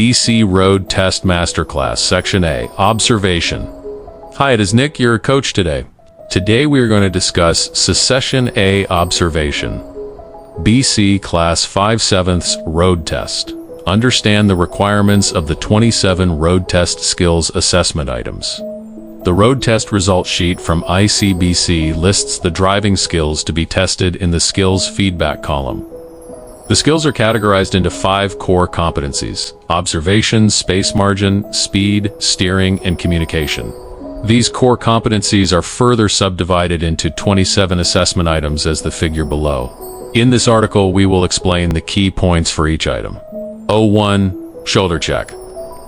BC Road Test Masterclass, Section A, Observation. Hi, it is Nick, your coach today. Today we are going to discuss Secession A Observation, BC Class 5/7 Road Test. Understand the requirements of the 27 road test skills assessment items. The road test result sheet from ICBC lists the driving skills to be tested in the skills feedback column. The skills are categorized into 5 core competencies: observation, space margin, speed, steering, and communication. These core competencies are further subdivided into 27 assessment items as the figure below. In this article, we will explain the key points for each item. 01. Shoulder check.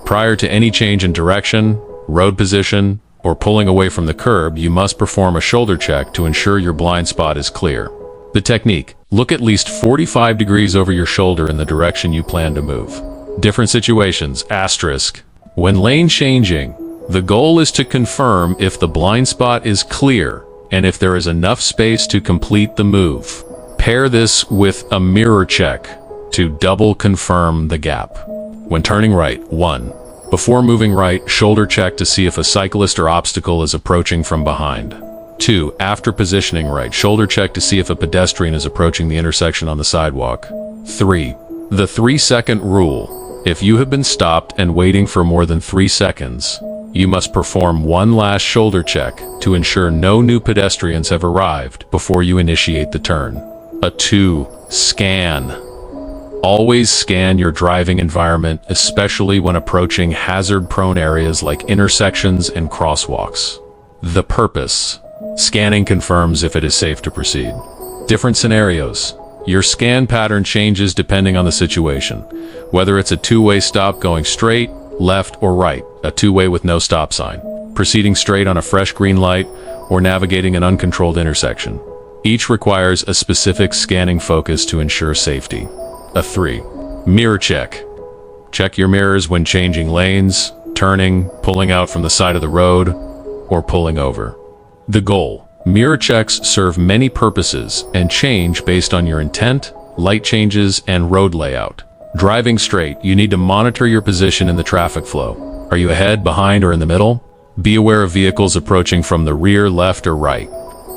Prior to any change in direction, road position, or pulling away from the curb, you must perform a shoulder check to ensure your blind spot is clear. The technique: look at least 45 degrees over your shoulder in the direction you plan to move. Different situations, asterisk. When lane changing, the goal is to confirm if the blind spot is clear and if there is enough space to complete the move. Pair this with a mirror check to double confirm the gap. When turning right, 1. Before moving right, shoulder check to see if a cyclist or obstacle is approaching from behind. 2. After positioning right, shoulder check to see if a pedestrian is approaching the intersection on the sidewalk. 3. The 3-second rule. If you have been stopped and waiting for more than 3 seconds, you must perform one last shoulder check to ensure no new pedestrians have arrived before you initiate the turn. 2. Scan. Always scan your driving environment, especially when approaching hazard-prone areas like intersections and crosswalks. The purpose: scanning confirms if it is safe to proceed. Different scenarios. Your scan pattern changes depending on the situation. Whether it's a two-way stop going straight, left, or right, a two-way with no stop sign, proceeding straight on a fresh green light, or navigating an uncontrolled intersection. Each requires a specific scanning focus to ensure safety. 3. Mirror check. Check your mirrors when changing lanes, turning, pulling out from the side of the road, or pulling over. The goal: mirror checks serve many purposes and change based on your intent, light changes, and road layout. Driving straight, you need to monitor your position in the traffic flow. Are you ahead, behind, or in the middle? Be aware of vehicles approaching from the rear, left, or right.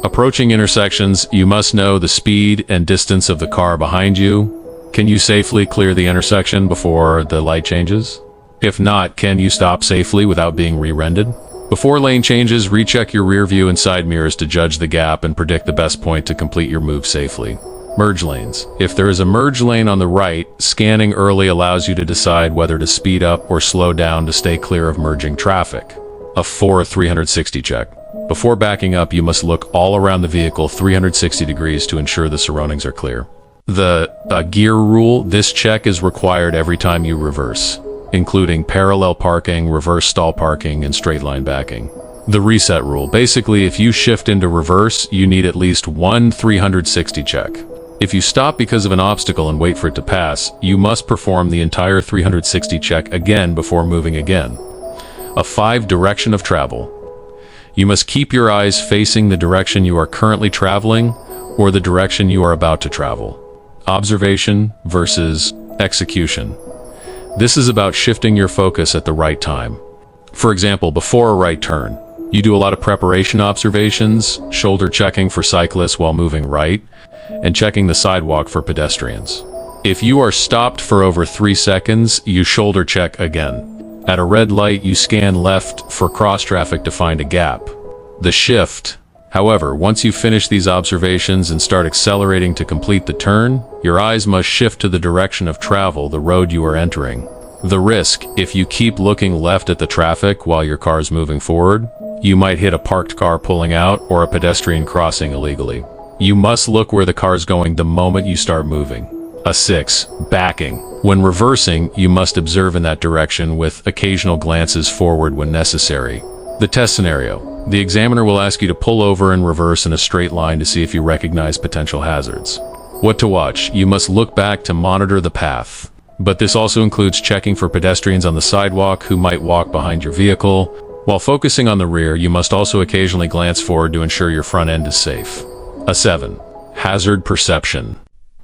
Approaching intersections, you must know the speed and distance of the car behind you. Can you safely clear the intersection before the light changes? If not, can you stop safely without being rear-ended? Before lane changes, recheck your rear view and side mirrors to judge the gap and predict the best point to complete your move safely. Merge lanes. If there is a merge lane on the right, scanning early allows you to decide whether to speed up or slow down to stay clear of merging traffic. 4. 360 check. Before backing up, you must look all around the vehicle 360 degrees to ensure the surroundings are clear. The gear rule: this check is required every time you reverse, including parallel parking, reverse stall parking, and straight line backing. The reset rule: basically, if you shift into reverse, you need at least one 360 check. If you stop because of an obstacle and wait for it to pass, you must perform the entire 360 check again before moving again. 5. Direction of travel. You must keep your eyes facing the direction you are currently traveling or the direction you are about to travel. Observation versus execution. This is about shifting your focus at the right time. For example, before a right turn, you do a lot of preparation observations, shoulder checking for cyclists while moving right, and checking the sidewalk for pedestrians. If you are stopped for over 3 seconds, you shoulder check again. At a red light, you scan left for cross traffic to find a gap. The shift. However, once you finish these observations and start accelerating to complete the turn, your eyes must shift to the direction of travel, the road you are entering. The risk: if you keep looking left at the traffic while your car is moving forward, you might hit a parked car pulling out or a pedestrian crossing illegally. You must look where the car is going the moment you start moving. 6. Backing. When reversing, you must observe in that direction with occasional glances forward when necessary. The test scenario: the examiner will ask you to pull over and reverse in a straight line to see if you recognize potential hazards. What to watch: you must look back to monitor the path. But this also includes checking for pedestrians on the sidewalk who might walk behind your vehicle. While focusing on the rear, you must also occasionally glance forward to ensure your front end is safe. 7. Hazard perception.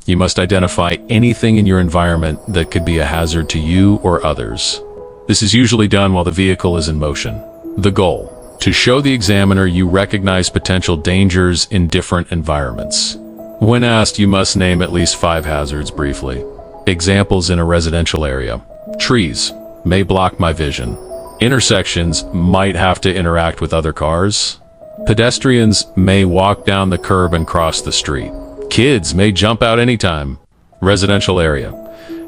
You must identify anything in your environment that could be a hazard to you or others. This is usually done while the vehicle is in motion. The goal: to show the examiner you recognize potential dangers in different environments. When asked, you must name at least 5 hazards briefly. Examples in a residential area: trees may block my vision. Intersections might have to interact with other cars. Pedestrians may walk down the curb and cross the street. Kids may jump out anytime. Residential area: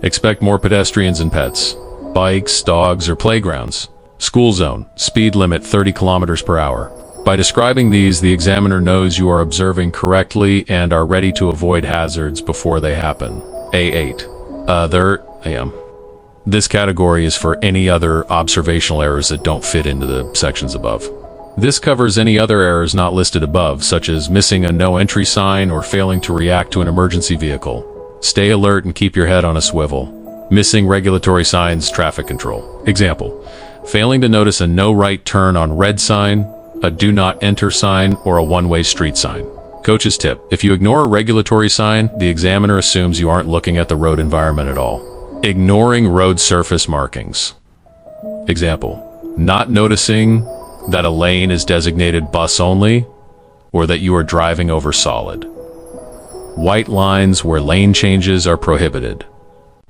expect more pedestrians and pets. Bikes, dogs, or playgrounds. School zone: speed limit 30 kilometers per hour. By describing these, the examiner knows you are observing correctly and are ready to avoid hazards before they happen. A8. Other. This category is for any other observational errors that don't fit into the sections above. This covers any other errors not listed above, such as missing a no entry sign or failing to react to an emergency vehicle. Stay alert and keep your head on a swivel. Missing regulatory signs, traffic control. Example: failing to notice a no right turn on red sign, a do not enter sign, or a one-way street sign. Coach's tip: if you ignore a regulatory sign, the examiner assumes you aren't looking at the road environment at all. Ignoring road surface markings. Example: not noticing that a lane is designated bus only, or that you are driving over solid. White lines where lane changes are prohibited.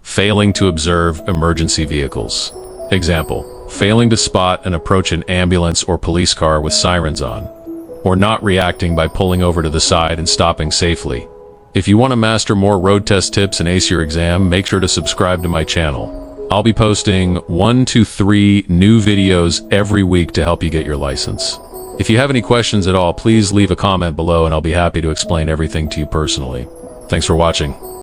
Failing to observe emergency vehicles. Example: failing to spot and approach an ambulance or police car with sirens on, or not reacting by pulling over to the side and stopping safely. If you want to master more road test tips and ace your exam, make sure to subscribe to my channel. I'll be posting 1 to 3 new videos every week to help you get your license. If you have any questions at all, please leave a comment below and I'll be happy to explain everything to you personally. Thanks for watching.